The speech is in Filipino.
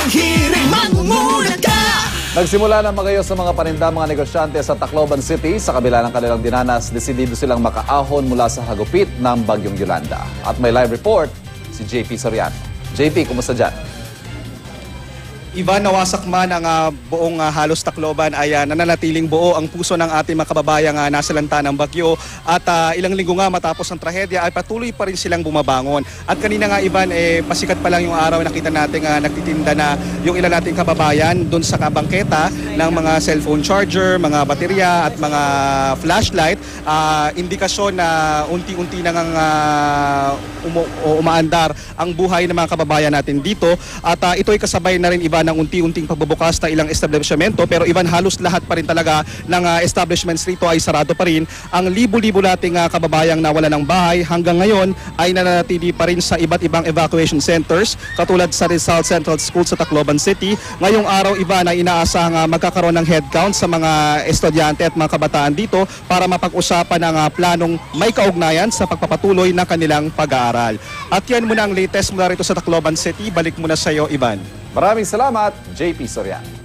hiring, mangunguna ka. Nagsimula na magayo sa mga paninda mga negosyante sa Tacloban City. Sa kabila ng kanilang dinanas, desidido silang makaahon mula sa hagupit ng Bagyong Yolanda. At may live report si JP Soriano. JP, kumusta dyan? Ivan, nawasak man ang buong halos Tacloban ay nananatiling buo ang puso ng ating mga kababayang nasalanta ng bagyo at ilang linggo nga matapos ang trahedya ay patuloy pa rin silang bumabangon. At kanina nga Ivan, pasikat pa lang yung araw, nakita natin nagtitinda na yung ilan nating kababayan doon sa bangketa ng mga cellphone charger, mga baterya at mga flashlight. Indikasyon na unti-unti nang umaandar ang buhay ng mga kababayan natin dito at ito ay kasabay na rin Ivan ng unti-unting pagbubukas na ilang establishmento, pero Ivan, halos lahat pa rin talaga ng establishments rito ay sarado pa rin. Ang libo-libo nating kababayang nawala ng bahay hanggang ngayon ay nananatili pa rin sa iba't ibang evacuation centers katulad sa Rizal Central School sa Tacloban City. Ngayong araw Ivan ay inaasahang magkakaroon ng headcount sa mga estudyante at mga kabataan dito para mapag-usapan ng planong may kaugnayan sa pagpapatuloy ng kanilang pag-aaral. At yan muna ang latest mula rito sa Tacloban City. Balik muna sa iyo Ivan. Maraming salamat, JP Soriano.